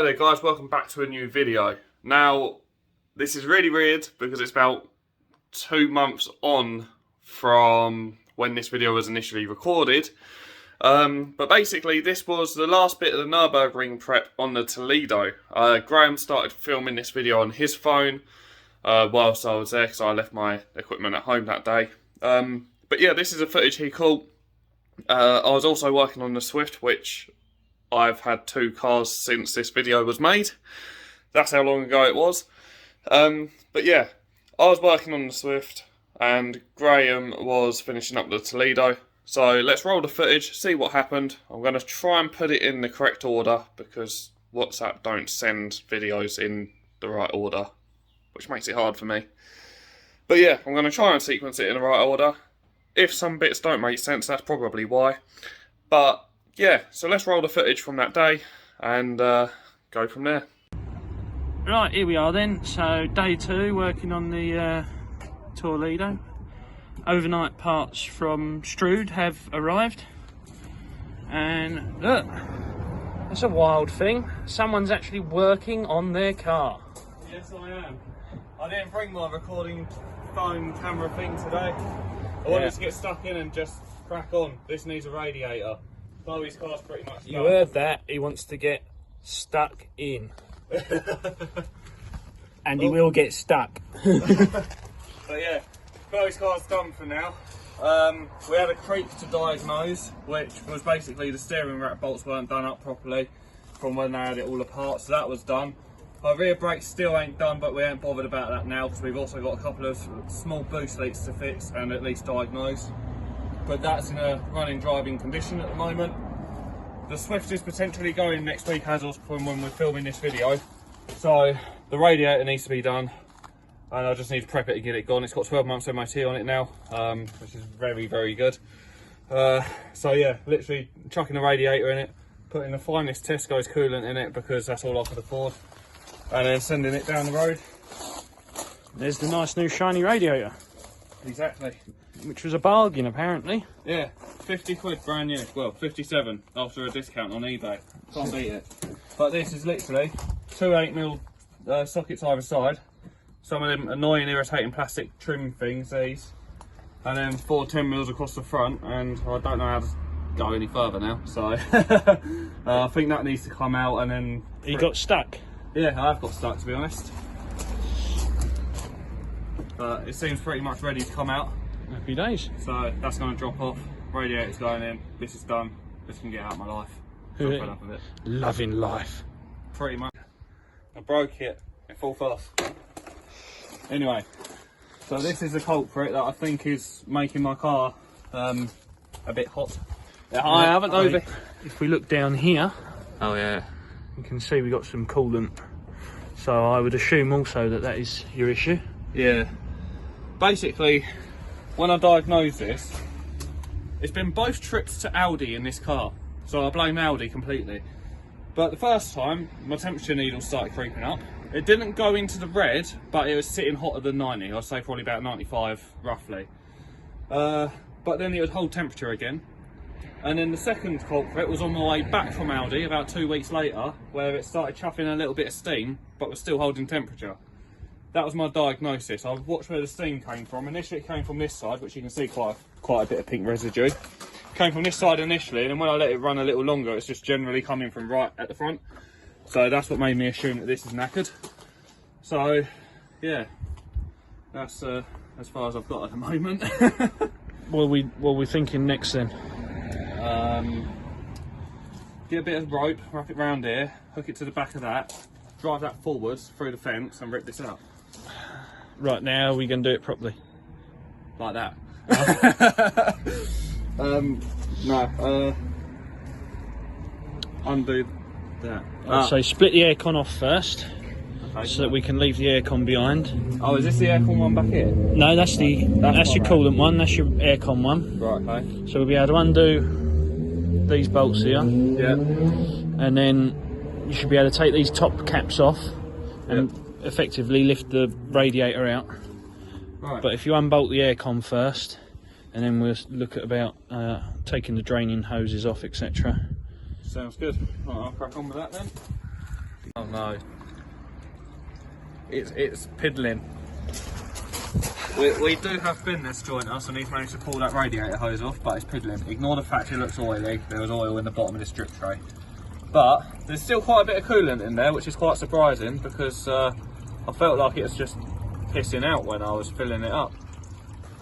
Hi there guys, welcome back to a new video. Now, this is really weird because it's about 2 months on from when this video was initially recorded. But basically this was the last bit of the Nürburgring prep on the Toledo. Graham started filming this video on his phone whilst I was there because I left my equipment at home that day. But yeah, this is the footage he caught. I was also working on the Swift, which I've had 2 cars since this video was made. That's how long ago it was. But yeah, I was working on the Swift and Graham was finishing up the Toledo. So let's roll the footage, see what happened. I'm going to try and put it in the correct order because WhatsApp don't send videos in the right order, which makes it hard for me. But yeah, I'm going to try and sequence it in the right order. If some bits don't make sense, that's probably why. But yeah, so let's roll the footage from that day and go from there. Right, here we are then. So day 2, working on the Toledo. Overnight parts from Strood have arrived. And look, that's a wild thing. Someone's actually working on their car. Yes, I am. I didn't bring my recording phone camera thing today. I wanted to get stuck in and just crack on. This needs a radiator. Chloe's car's pretty much done. You heard that? He wants to get stuck in. And he will get stuck. But yeah, Chloe's car's done for now. We had a creak to diagnose, which was basically the steering rack bolts weren't done up properly from when they had it all apart, so that was done. Our rear brakes still ain't done, but we ain't bothered about that now because we've also got a couple of small boost leaks to fix and at least diagnose. But that's in a running driving condition at the moment. The Swift is potentially going next week as of from when we're filming this video. So the radiator needs to be done and I just need to prep it to get it gone. It's got 12 months MOT on it now, which is very, very good. So yeah, literally chucking the radiator in it, putting the finest Tesco's coolant in it because that's all I could afford, and then sending it down the road. There's the nice new shiny radiator. Exactly. Which was a bargain apparently. Yeah, 50 quid brand new. Well, 57 after a discount on eBay. Can't beat it. But this is literally 2 8mm sockets either side. Some of them annoying, irritating plastic trim things, these. And then 4 10mm across the front, and I don't know how to go any further now. So I think that needs to come out and then... You got stuck? Yeah, I have got stuck to be honest. But it seems pretty much ready to come out. Happy days. So that's going to drop off, radiator's going in, this is done, this can get out of my life. I'm fed up with it. Loving life. Pretty much. I broke it in full force. Anyway, so this is the culprit that I think is making my car a bit hot. I haven't over. If we look down here, oh yeah, you can see we got some coolant. So I would assume also that that is your issue. Yeah. Basically, when I diagnosed this, it's been both trips to Audi in this car, so I blame Audi completely. But the first time, my temperature needle started creeping up. It didn't go into the red, but it was sitting hotter than 90. I'd say probably about 95, roughly. But then it would hold temperature again. And then the second culprit was on my way back from Audi about 2 weeks later, where it started chuffing a little bit of steam, but was still holding temperature. That was my diagnosis. I watched where the steam came from. Initially it came from this side, which you can see quite a bit of pink residue. Came from this side initially, and then when I let it run a little longer, it's just generally coming from right at the front. So that's what made me assume that this is knackered. So yeah, that's as far as I've got at the moment. What are we thinking next then? Get a bit of rope, wrap it round here, hook it to the back of that, drive that forwards through the fence and rip this out. Right, now we're going to do it properly. Like that. Undo that. I'd say split the aircon off first, okay, so that we can leave the aircon behind. Oh, is this the aircon one back here? No, that's your coolant one, that's your aircon one. Right, okay. So we'll be able to undo these bolts here. Yeah. And then you should be able to take these top caps off and effectively lift the radiator out. Right. But if you unbolt the aircon first, and then we'll look at about taking the draining hoses off, etc. Sounds good. Right, I'll crack on with that then. Oh no. It's piddling. We do have bin this joint us, and he's managed to pull that radiator hose off, but it's piddling. Ignore the fact it looks oily. There was oil in the bottom of this drip tray. But there's still quite a bit of coolant in there, which is quite surprising because I felt like it was just pissing out when I was filling it up.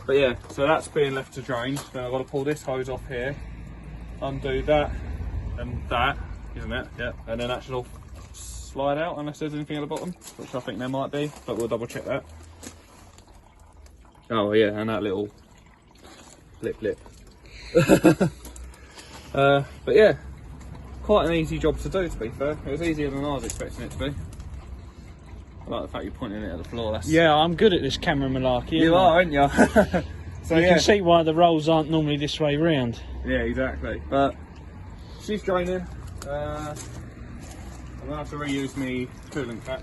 But yeah, so that's being left to drain. Then I've got to pull this hose off here, undo that and that, isn't it? Yeah. And then that should all slide out unless there's anything at the bottom, which I think there might be, but we'll double check that. Oh yeah, and that little lip. But yeah, quite an easy job to do, to be fair. It was easier than I was expecting it to be. I like the fact you're pointing it at the floor. Yeah, I'm good at this camera malarkey. You are, aren't you? So you yeah. can see why the rolls aren't normally this way round. Yeah, exactly. But she's draining. I'm gonna have to reuse me coolant pack,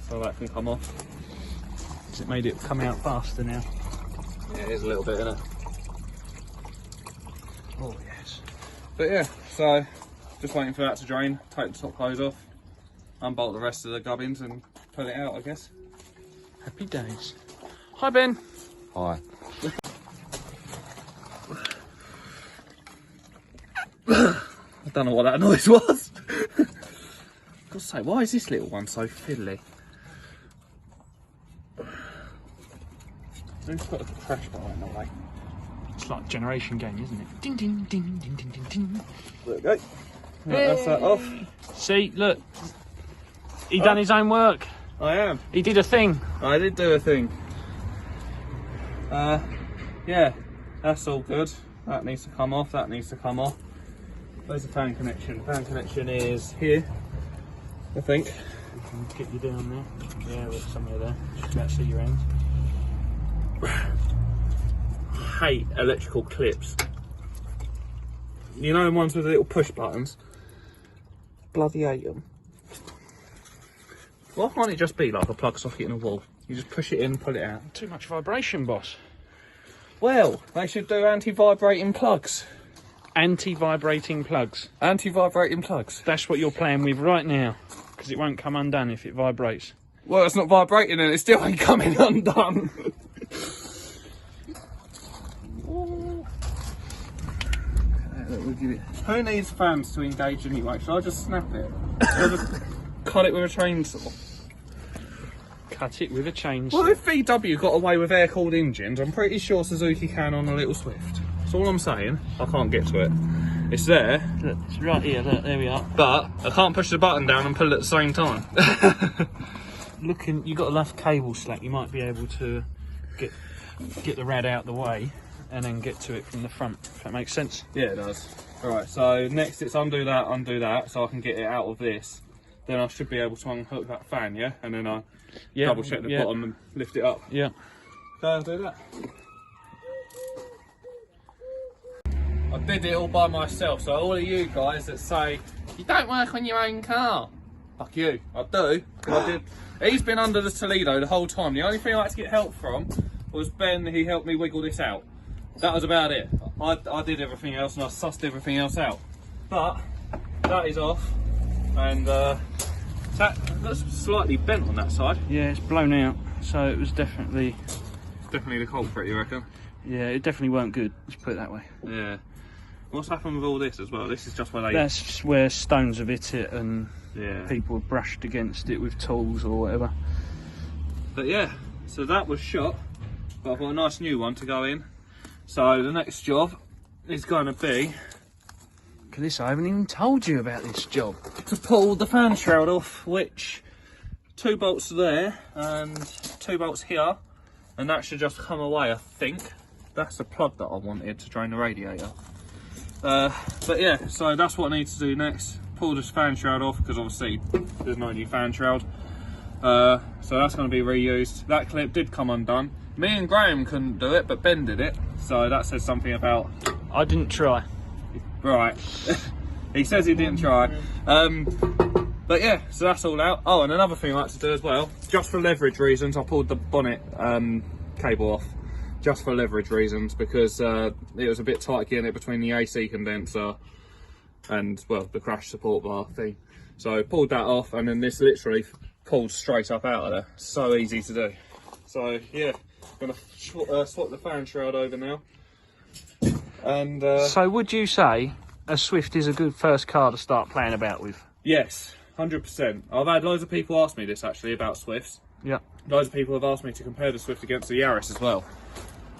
so that can come off. Has it made it come out faster now? Yeah, it is a little bit, isn't it? Oh yes. But yeah, so just waiting for that to drain, take the top hose off, unbolt the rest of the gubbins and pull it out, I guess. Happy days. Hi Ben. Hi. I don't know what that noise was. God's sake, why is this little one so fiddly? Who's got a crash bar in the way? It's like a generation game, isn't it? Ding ding ding ding ding ding ding. There we go. Right, that's that off. See, look. He done his own work. I am. He did a thing. I did do a thing. Yeah, that's all good. That needs to come off, that needs to come off. Where's the fan connection? The fan connection is here, I think. We can get you down there. Yeah, there's somewhere there. Just about to see your end. Hate electrical clips. You know the ones with the little push buttons? Bloody hate them. Why can't it just be like a plug socket in a wall? You just push it in, pull it out. Too much vibration, boss. Well, they should do anti-vibrating plugs. Anti-vibrating plugs. Anti-vibrating plugs. That's what you're playing with right now, because it won't come undone if it vibrates. Well, it's not vibrating and it still ain't coming undone. Who needs fans to engage anyway? Shall I just snap it? Shall I just cut it with a chainsaw? Cut it with a chainsaw. Well, if VW got away with air-cooled engines, I'm pretty sure Suzuki can on a little Swift. That's all I'm saying. I can't get to it. It's there. Look, it's right here. Look, there we are. But I can't push the button down and pull it at the same time. Looking, you've got enough cable slack. You might be able to get the rad out the way and then get to it from the front. If that makes sense. Yeah, it does. Alright, so next it's undo that, so I can get it out of this. Then I should be able to unhook that fan, yeah? And then I double check the bottom and lift it up. Yeah. So I'll do that. I did it all by myself, so all of you guys that say, you don't work on your own car. Fuck you, I do. I did. He's been under the Toledo the whole time. The only thing I had to get help from was Ben, he helped me wiggle this out. That was about it. I did everything else and I sussed everything else out. But that is off, and that's slightly bent on that side. Yeah, it's blown out, so it was definitely The culprit, you reckon? Yeah, it definitely weren't good. Let's put it that way. Yeah. What's happened with all this as well? This is just where they... That's where stones have hit it and yeah, people have brushed against it with tools or whatever. But yeah, so that was shot, but I've got a nice new one to go in. So the next job is going to be... Because I haven't even told you about this job. to pull the fan shroud off, which 2 bolts there and 2 bolts here, and that should just come away, I think. That's the plug that I wanted to drain the radiator. But yeah, so that's what I need to do next. Pull this fan shroud off, because obviously there's no new fan shroud. So that's going to be reused. That clip did come undone. Me and Graham couldn't do it, but Ben did it. So that says something about... I didn't try. Right. He says he didn't try. But yeah, so that's all out. Oh, and another thing I like to do as well, just for leverage reasons, I pulled the bonnet cable off. Just for leverage reasons, because it was a bit tight getting it between the AC condenser and well, the crash support bar thing. So I pulled that off, and then this literally pulled straight up out of there. So easy to do. So yeah, I'm gonna swap the fan shroud over now. And so would you say a Swift is a good first car to start playing about with? yes, 100%. I've had loads of people ask me this actually about Swifts. Yeah. Loads of people have asked me to compare the Swift against the Yaris as well.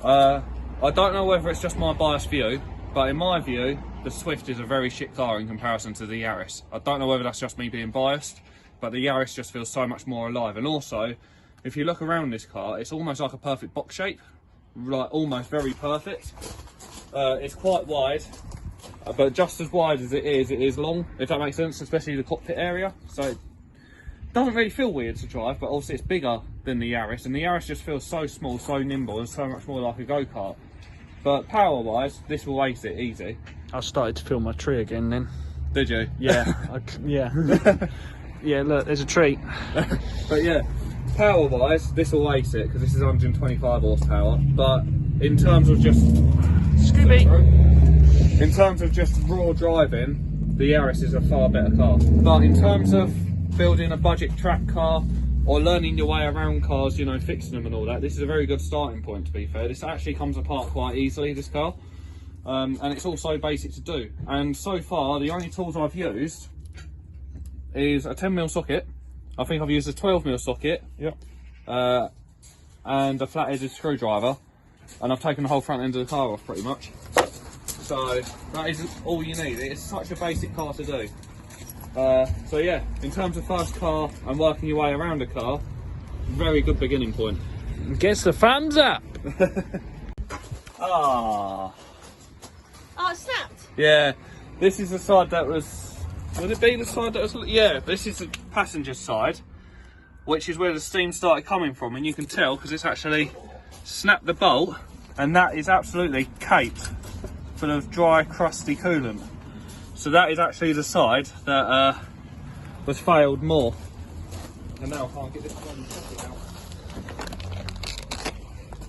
I don't know whether it's just my biased view, but in my view, the Swift is a very shit car in comparison to the Yaris. I don't know whether that's just me being biased, but the Yaris just feels so much more alive. And also, if you look around this car, it's almost like a perfect box shape, like almost very perfect. It's quite wide, but just as wide as it is long, if that makes sense, especially the cockpit area. So it doesn't really feel weird to drive, but obviously it's bigger than the Yaris, and the Yaris just feels so small, so nimble, and so much more like a go-kart. But power-wise, this will ace it easy. I started to feel my tree again then. Did you? Yeah. Yeah. Yeah, look, there's a tree. But yeah, power-wise, this will ace it, because this is 125 horsepower. But in terms of just... Scooby! In terms of just raw driving, the Yaris is a far better car. But in terms of building a budget track car, or learning your way around cars, you know, fixing them and all that, this is a very good starting point, to be fair. This actually comes apart quite easily, this car. And it's also basic to do. And so far, the only tools I've used is a 10mm socket. I think I've used a 12mm socket. Yep. And a flat-headed screwdriver. And I've taken the whole front end of the car off, pretty much. So, that is all you need. It's such a basic car to do. So yeah, in terms of first car and working your way around a car, very good beginning point. Gets the thumbs up! Ah. Oh, it snapped. Yeah, this is the side that was... Would it be the side that was... Yeah, this is the passenger side, which is where the steam started coming from, and you can tell because it's actually snapped the bolt, and that is absolutely caked full of dry, crusty coolant. So that is actually the side that was failed more. And now I can't get this one out.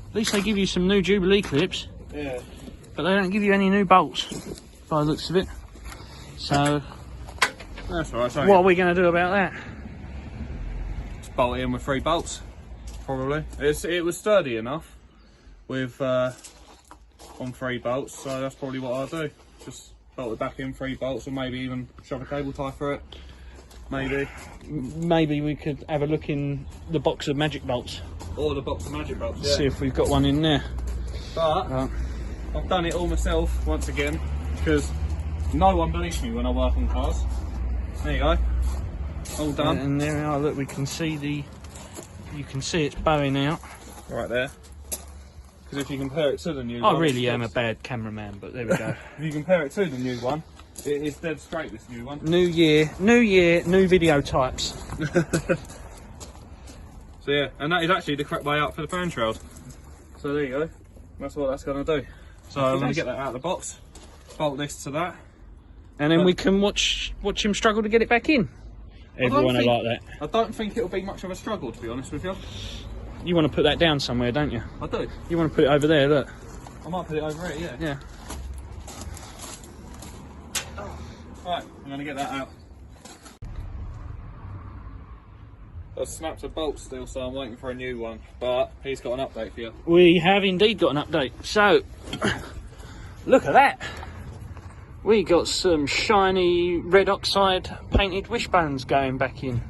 At least they give you some new Jubilee clips. Yeah. But they don't give you any new bolts, by the looks of it. So, That's all right. So what are we going to do about that? just bolt it in with 3 bolts, probably. It was sturdy enough with on 3 bolts, so that's probably what I'll do. Just bolt it back in 3 bolts, or maybe even shove a cable tie through it. Maybe. Maybe we could have a look in the box of magic bolts. Or the box of magic bolts, yeah. See if we've got one in there. But I've done it all myself once again, because no one believes me when I work on cars. There you go. All done. And there we are, look, we can see you can see it's bowing out. Right there. Because if you compare it to the new I one... really am a bad cameraman, but there we go. If you compare it to the new one, it is dead straight, this new one. New year, new video types. So yeah, and that is actually the correct way out for the fan shroud. So there you go. That's what that's going to do. So I'm going to get that out of the box, bolt this to that. And then we can watch him struggle to get it back in. Everyone will like that. I don't think it'll be much of a struggle, to be honest with you. You want to put that down somewhere, don't you? I do. You want to put it over there, look. I might put it over it, yeah. Yeah. Right, I'm going to get that out. I've snapped a bolt still, so I'm waiting for a new one. But he's got an update for you. We have indeed got an update. So, look at that. We got some shiny red oxide painted wishbones going back in.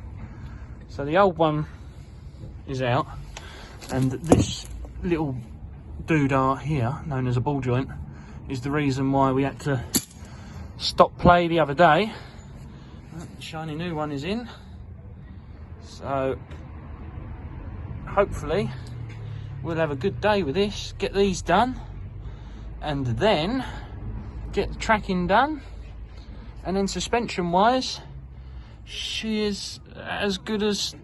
So the old one is out, and this little doodah here, known as a ball joint, is the reason why we had to stop play the other day. The shiny new one is in. So hopefully we'll have a good day with this, get these done, and then get the tracking done, and then suspension wise she is as good as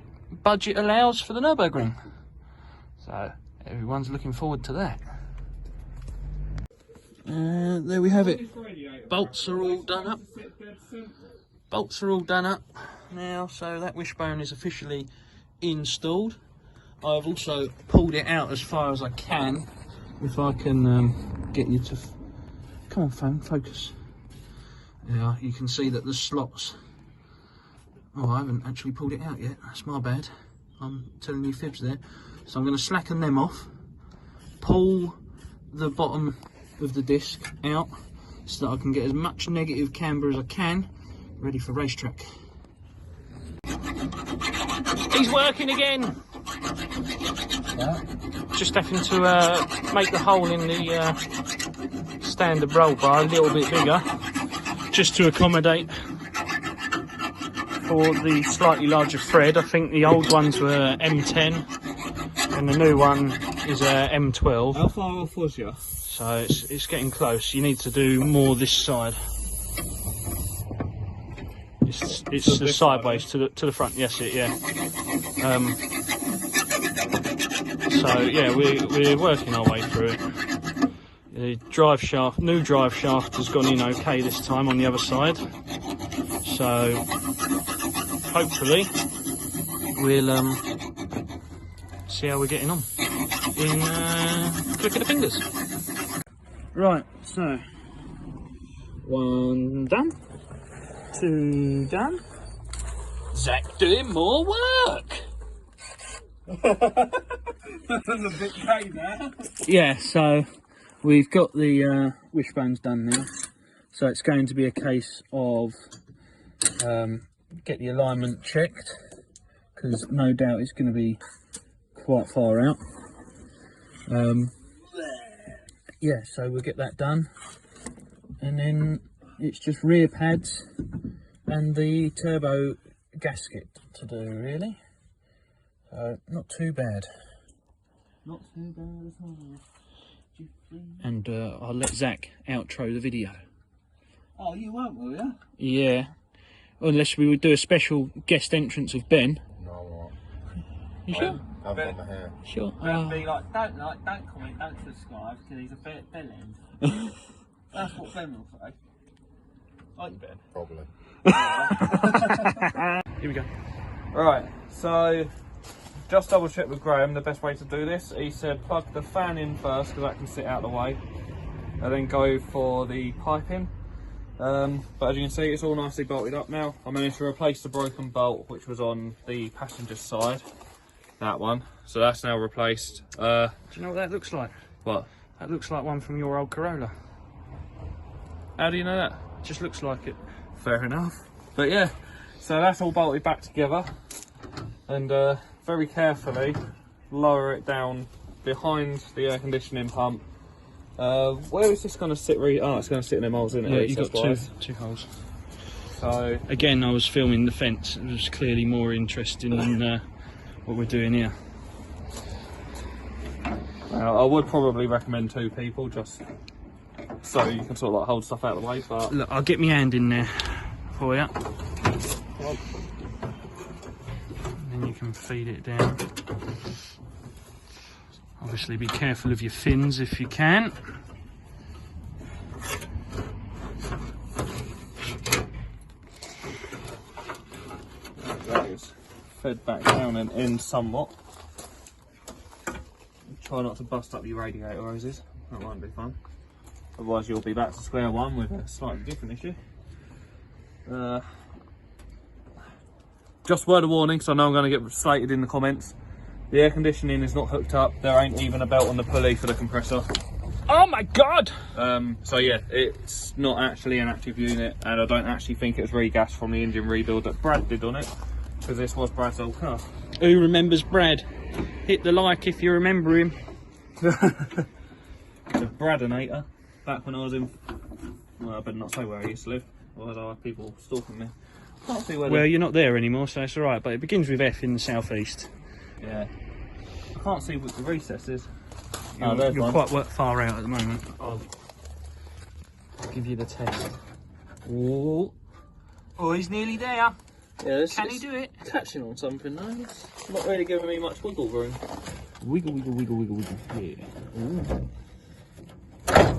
budget allows for the Nürburgring. So everyone's looking forward to that. There we have it. Bolts are all done up. Bolts are all done up now, so that wishbone is officially installed. I've also pulled it out as far as I can. If I can get you to... Come on, phone, focus. Yeah, you can see that the slots. Oh, I haven't actually pulled it out yet. That's my bad. I'm telling you fibs there. So I'm going to slacken them off, pull the bottom of the disc out so that I can get as much negative camber as I can, ready for racetrack. He's working again! Yeah. Just having to make the hole in the standard roll bar a little bit bigger, just to accommodate for the slightly larger thread. I think the old ones were M10 and the new one is M12. How far off was you? So it's getting close. You need to do more this side. It's the sideways to the front. Yes, yeah. So yeah, we're working our way through it. The drive shaft, new drive shaft, has gone in okay this time on the other side. So hopefully we'll see how we're getting on in click of the fingers. Right, so 1 done, 2 done. Zach doing more work. That was a bit crazy there. Yeah, so we've got the wishbones done now. So it's going to be a case of get the alignment checked, because no doubt it's going to be quite far out. Yeah, so we'll get that done, and then it's just rear pads and the turbo gasket to do, really. So not too bad. Not too bad at all. And I'll let Zach outro the video. Oh, you won't, will you? Yeah, unless we would do a special guest entrance of Ben. No, I won't. You sure? I've got my hair. Sure. Be like, don't comment, don't subscribe, because he's a bell end. That's what Ben will say. Like Ben. Probably. Here we go. Right, so just double check with Graham the best way to do this. He said plug the fan in first, because that can sit out of the way, and then go for the piping. But as you can see, it's all nicely bolted up now. I managed to replace the broken bolt which was on the passenger side, that one, so that's now replaced. Do you know what that looks like? What? That looks like one from your old Corolla. How do you know that? Just looks like it. Fair enough. But yeah, so that's all bolted back together, and very carefully lower it down behind the air conditioning pump. Where is this going to sit? Oh, it's going to sit in them holes, isn't it? Yeah, you've got two holes. So again, I was filming the fence. It was clearly more interesting than what we're doing here. I would probably recommend 2 people, just so you can sort of like hold stuff out of the way. But Look, I'll get my hand in there for you. And then you can feed it down. Obviously be careful of your fins if you can. that is fed back down and in somewhat. Try not to bust up your radiator hoses, that won't be fun. Otherwise you'll be back to square one with a slightly different issue. Just word of warning, so I know I'm going to get slated in the comments. The air conditioning is not hooked up. There ain't even a belt on the pulley for the compressor. Oh my god! So yeah, it's not actually an active unit, and I don't actually think it was regas from the engine rebuild that Brad did on it, because this was Brad's old car. Who remembers Brad? Hit the like if you remember him. The Bradinator, back when I was in, well, I better not say where I used to live, otherwise I'll have people stalking me. Can't see where well, you're not there anymore, so it's alright, but it begins with F in the southeast. Yeah. I can't see what the recess is. You're quite far out at the moment. I'll give you the test. Oh, he's nearly there. yeah, Can he do it? Catching on something though. It's not really giving me much wiggle room. Wiggle, wiggle, wiggle, wiggle, wiggle. Yeah.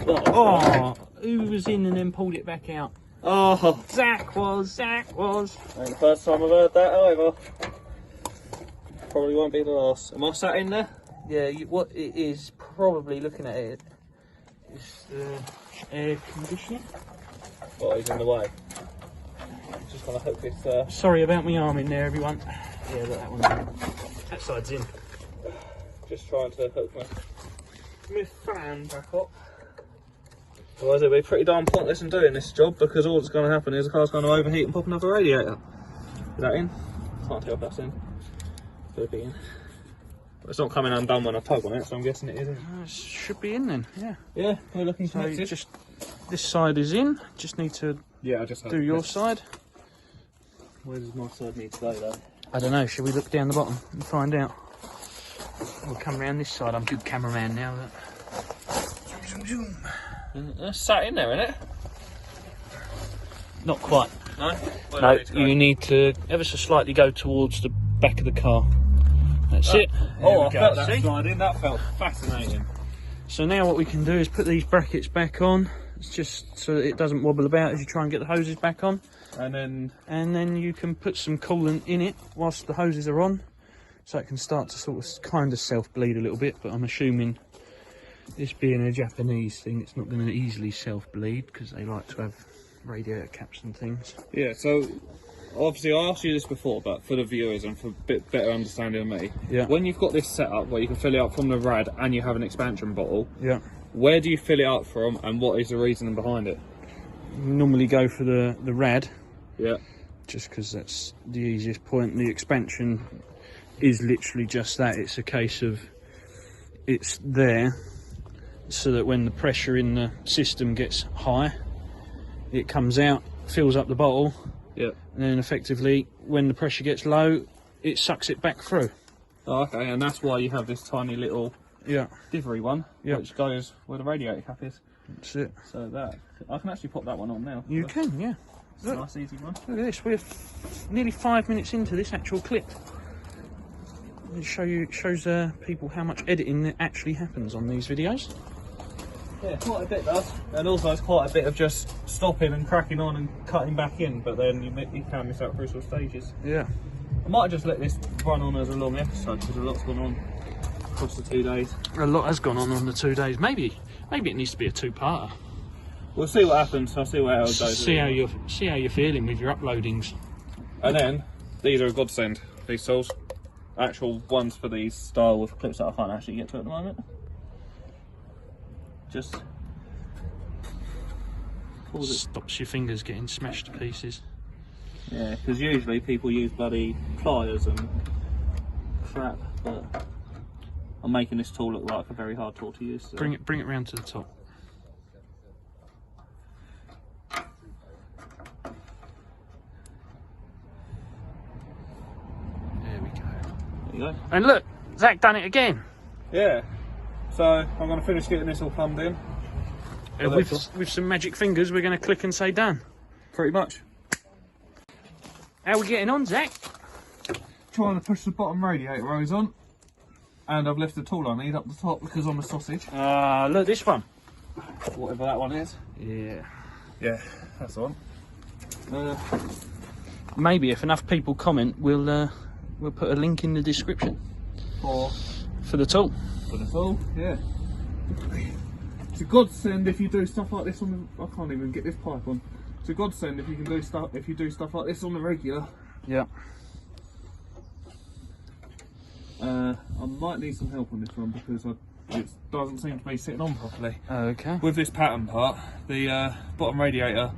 Oh, Oh, who was in and then pulled it back out? oh. Zach was. Ain't the first time I've heard that either. Probably won't be the last. Am I sat in there? Yeah, what it is, probably looking at it, is the air conditioning. Oh, he's in the way. Just gonna hook this. Sorry about my arm in there, everyone. Yeah, look, that one's in. That side's in. Just trying to hook my fan back up. Otherwise it'll be pretty darn pointless in doing this job, because all that's going to happen is the car's going to overheat and pop another radiator. Is that in? Can't tell if that's in. Could be in. But it's not coming undone when I tug on it, so I'm guessing it isn't. It should be in then, yeah. Yeah, we're looking So connected. just this side is in. Just need to I just do your side. Where does my side need to go though? I don't know. Shall we look down the bottom and find out? We'll come around this side. I'm good cameraman now. Look. Zoom, zoom, zoom. That's sat in there, isn't it? Not quite. No? No, you need to ever so slightly go towards the back of the car. That's it. Oh, I There we felt go. that See? slide in. That felt fascinating. So now what we can do is put these brackets back on. It's just so that it doesn't wobble about as you try and get the hoses back on. And then you can put some coolant in it whilst the hoses are on, so it can start to sort of kind of self-bleed a little bit. But I'm assuming, this being a Japanese thing, it's not going to easily self-bleed because they like to have radiator caps and things. yeah, so obviously I asked you this before, but for the viewers and for a bit better understanding of me, Yeah. when you've got this set up where you can fill it up from the rad and you have an expansion bottle, Yeah. where do you fill it up from and what is the reasoning behind it? Normally go for the rad, Yeah. just because that's the easiest point. The expansion is literally just that. It's a case of it's there so that when the pressure in the system gets high, it comes out, fills up the bottle, Yeah. and then effectively when the pressure gets low, it sucks it back through. Oh, okay, and that's why you have this tiny little Yeah, divvy one, Yeah. which goes where the radiator cap is. that's it. So that I can actually pop that one on now. You can, yeah. It's a nice easy one. Look at this, we're nearly 5 minutes into this actual clip. It shows people how much editing actually happens on these videos. Yeah, quite a bit does. And also it's quite a bit of just stopping and cracking on and cutting back in, but then you can miss out crucial stages. Yeah. I might just let this run on as a long episode because a lot's gone on across the 2 days. A lot has gone on the 2 days. Maybe it needs to be a two-parter. We'll see what happens. I'll see where it goes. See how you're feeling with your uploadings. And then these are a godsend. These tools, actual ones for these style of clips that I can't actually get to at the moment. Just pause it. Stops your fingers getting smashed to pieces. Yeah, because usually people use bloody pliers and crap, but I'm making this tool look like a very hard tool to use. So. Bring it round to the top. There we go. There you go. And look, Zach done it again. Yeah. So I'm going to finish getting this all plumbed in. With some magic fingers, we're going to click and say done. Pretty much. How are we getting on, Zach? Trying to push the bottom radiator hose on. And I've left the tool I need up the top because I'm a sausage. Look, this one. Whatever that one is. Yeah. Yeah, that's the one. Maybe if enough people comment, we'll put a link in the description for the tool. For the tool, yeah. It's a godsend if you do stuff like this on the. I can't even get this pipe on. It's a godsend if you can do stuff. If you do stuff like this on the regular. Yeah. I might need some help on this one because it doesn't seem to be sitting on properly. Okay. With this pattern part, the bottom radiator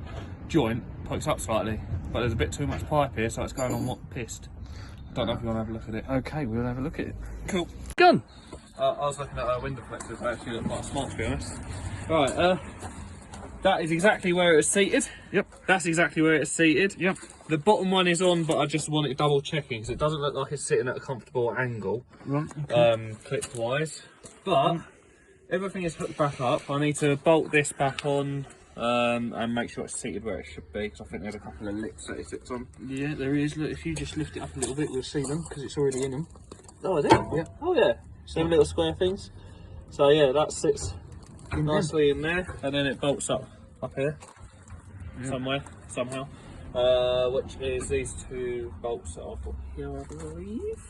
joint pokes up slightly, but there's a bit too much pipe here, so it's going on what pissed. Don't know if you want to have a look at it. Okay, we'll have a look at it. Cool. Gun. I was looking at window flexors. They actually look quite smart, to be honest. Right. That is exactly where it's seated. Yep. That's exactly where it's seated. Yep. The bottom one is on, but I just want it double checking because it doesn't look like it's sitting at a comfortable angle, Right. Okay. clip wise. But everything is hooked back up. I need to bolt this back on and make sure it's seated where it should be because I think there's a couple of lips that it sits on. Yeah, there is. Look, if you just lift it up a little bit, we'll see them because it's already in them. Oh, I do? Yeah. Oh, yeah. Same little square things. So, yeah, that sits nicely in there and then it bolts up here somewhere, somehow. Which is these two bolts that I've got here, I believe.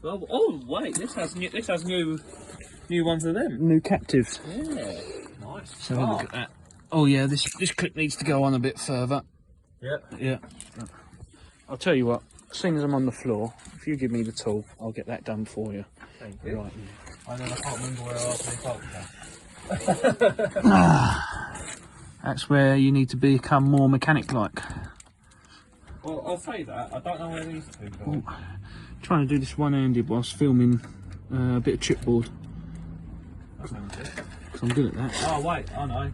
Oh wait, this has new ones of them. New captives. Yeah, nice. So have a look at that. Oh yeah, this clip needs to go on a bit further. Yeah. Yeah. I'll tell you what, as soon as I'm on the floor, if you give me the tool, I'll get that done for you. Thank you. Right. I can't remember where I asked me That's where you need to become more mechanic-like. Well, I'll say that. I don't know where these two go. Trying to do this one-handed whilst filming a bit of chipboard. That sounds good. Because I'm good at that. Oh wait, I know.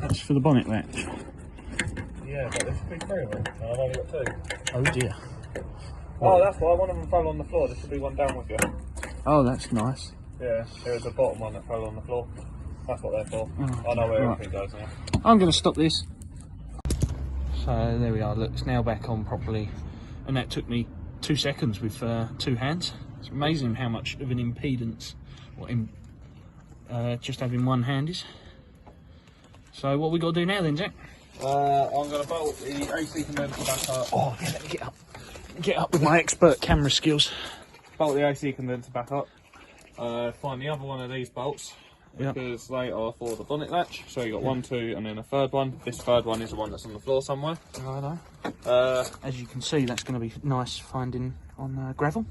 That's for the bonnet latch. Yeah, but there should be 3 of them, and I've only got 2. Oh dear. Oh, that's why one of them fell on the floor. There should be one down with you. Oh, that's nice. Yeah, there was a bottom one that fell on the floor. That's what they're for. Oh, I know where right. everything goes now. I'm going to stop this. So there we are, look, it's now back on properly. And that took me 2 seconds with 2 hands. It's amazing how much of an impedance just having one hand is. So what we got to do now then, Jack? I'm going to bolt the AC condenser back up. Oh, yeah, let me get up with my expert camera skills. Bolt the AC condenser back up. Find the other one of these bolts. Because they are for the bonnet latch. So you got 1, 2 and then a third one. This third one is the one that's on the floor somewhere. Righto. As you can see, that's going to be nice finding on gravel.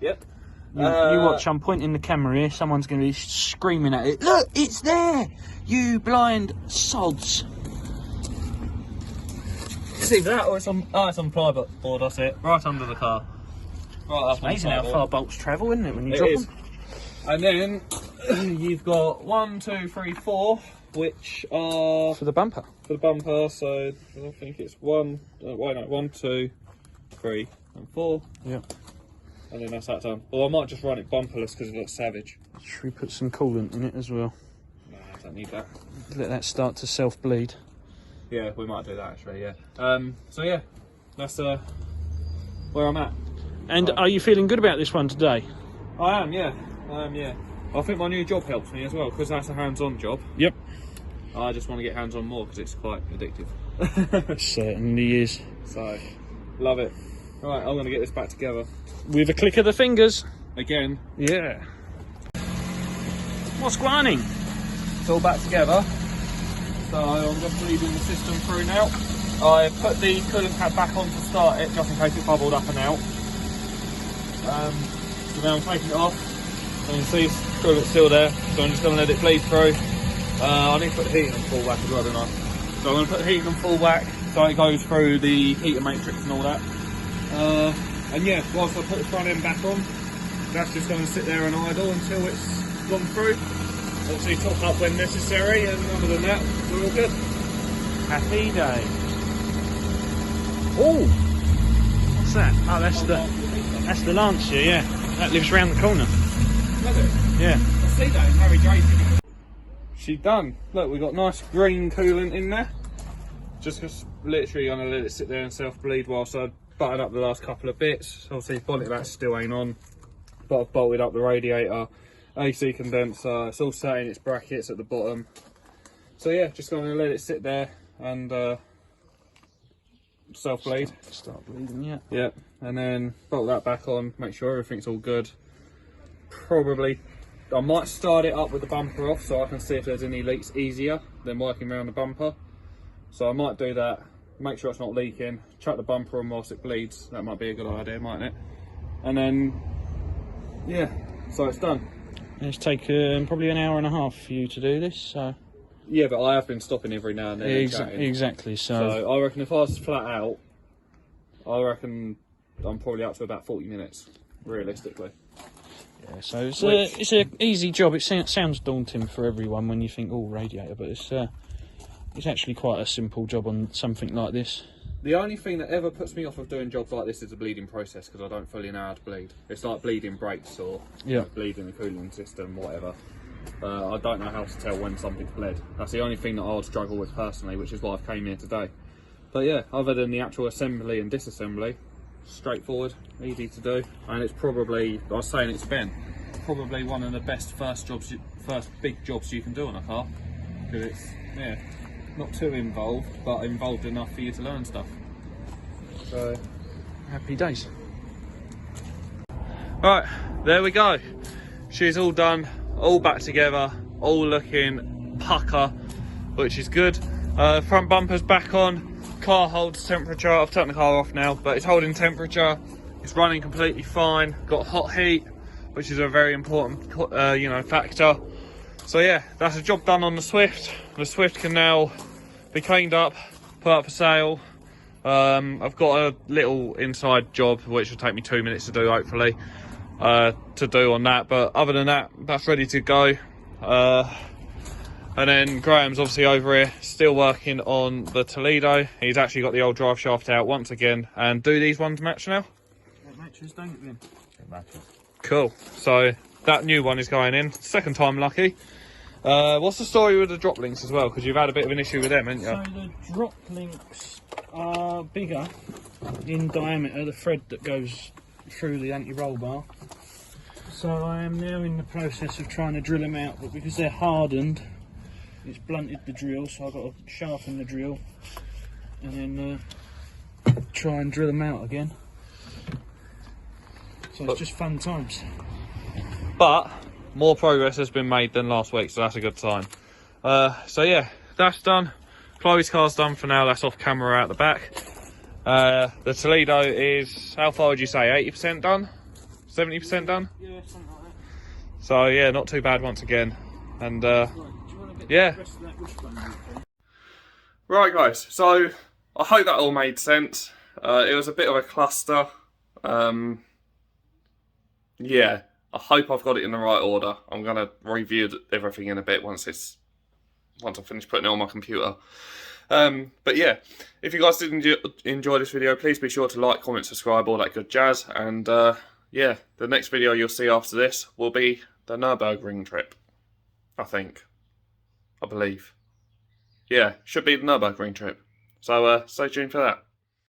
Yep. You watch, I'm pointing the camera here, someone's going to be screaming at it. Look, it's there! You blind sods. It's either that or it's on plywood board, that's it. Right under the car. Right, that's amazing how far bolts travel, isn't it, when you drop them? And then you've got 1, 2, 3, 4, which are For the bumper. for the bumper. So I think it's 1, 2, 3, and 4. Yeah. And then that's that done. Or I might just run it bumperless because it looks savage. Should we put some coolant in it as well? No, I don't need that. Let that start to self-bleed. Yeah, we might do that actually. Yeah. So yeah, that's where I'm at. And are you feeling good about this one today? I am, yeah. I think my new job helps me as well because that's a hands-on job. Yep. I just want to get hands-on more because it's quite addictive. Certainly is. So, love it. Right, I'm going to get this back together. With a click of the fingers. Again. Yeah. What's grinding? It's all back together. So I'm just leaving the system through now. I put the coolant pad back on to start it just in case it bubbled up and out. So now I'm taking it off. And you see coolant's still there, so I'm just going to let it bleed through. I need to put the heating on full whack as well, don't I? So I'm going to put the heating on full whack so it goes through the heater matrix and all that. And yeah, whilst I put the front end back on, that's just going to sit there and idle until it's gone through. Obviously top up when necessary, and other than that, we're all good. Happy day. Oh! What's that? Oh, that's the Lancer, yeah. That lives round the corner. Love it. Yeah. I see that in Harry Drayton. She's done. Look, we've got nice green coolant in there. Just literally going to let it sit there and self-bleed whilst I button up the last couple of bits. Obviously, bonnet latch still ain't on, but I've bolted up the radiator, AC condenser. It's all sat in its brackets at the bottom. So yeah, just going to let it sit there and self-bleed. Start bleeding, yeah. Yeah, and then bolt that back on. Make sure everything's all good. Probably, I might start it up with the bumper off so I can see if there's any leaks easier than working around the bumper. So I might do that. Make sure it's not leaking, chuck the bumper on whilst it bleeds. That might be a good idea, mightn't it? And then, yeah, so it's done. It's taken probably an hour and a half for you to do this, so... Yeah, but I have been stopping every now and then and chatting. Exactly, So I reckon if I was flat out, I reckon I'm probably up to about 40 minutes, realistically. Yeah, so it's an easy job. It sounds daunting for everyone when you think, oh, radiator, but it's actually quite a simple job on something like this. The only thing that ever puts me off of doing jobs like this is the bleeding process, because I don't fully know how to bleed. It's like bleeding brakes or bleeding the cooling system, whatever. I don't know how to tell when something's bled. That's the only thing that I would struggle with personally, which is why I've came here today. But yeah, other than the actual assembly and disassembly, straightforward, easy to do, and it's probably, I was saying it's Ben, probably one of the best first big jobs you can do on a car, because it's not too involved, but involved enough for you to learn stuff. So happy days. Right, there we go. She's all done. all back together, all looking pucker, which is good. Front bumper's back on, car holds temperature. I've turned the car off now, but it's holding temperature. It's running completely fine. Got hot heat, which is a very important you know, factor. So yeah, that's a job done on the Swift. The Swift can now be cleaned up, put up for sale. I've got a little inside job which will take me 2 minutes to do, hopefully, to do on that, but other than that, that's ready to go. And then Graham's obviously over here still working on the Toledo. He's actually got the old drive shaft out once again. And do these ones match now? It matches, don't it? It matches. Cool, so that new one is going in, second time lucky. What's the story with the drop links as well, because you've had a bit of an issue with them, haven't you? So the drop links are bigger in diameter, the thread that goes through the anti-roll bar. So I am now in the process of trying to drill them out, but because they're hardened, it's blunted the drill, so I've got to sharpen the drill and then try and drill them out again. So it's just fun times. But more progress has been made than last week, so that's a good sign. So yeah, that's done. Chloe's car's done for now. That's off camera out the back. The Toledo is, how far would you say, 80% done? 70% done? Yeah, something like that. So yeah, not too bad once again. And Right, do you want to get yeah. the rest of that wishbone out there? Right guys, so I hope that all made sense. It was a bit of a cluster. Yeah, I hope I've got it in the right order. I'm gonna review everything in a bit once I finish putting it on my computer. But yeah, if you guys did enjoy this video, please be sure to like, comment, subscribe, all that good jazz. And yeah, the next video you'll see after this will be the Nürburgring trip, I think. I believe. Yeah, should be the Nürburgring trip. So stay tuned for that.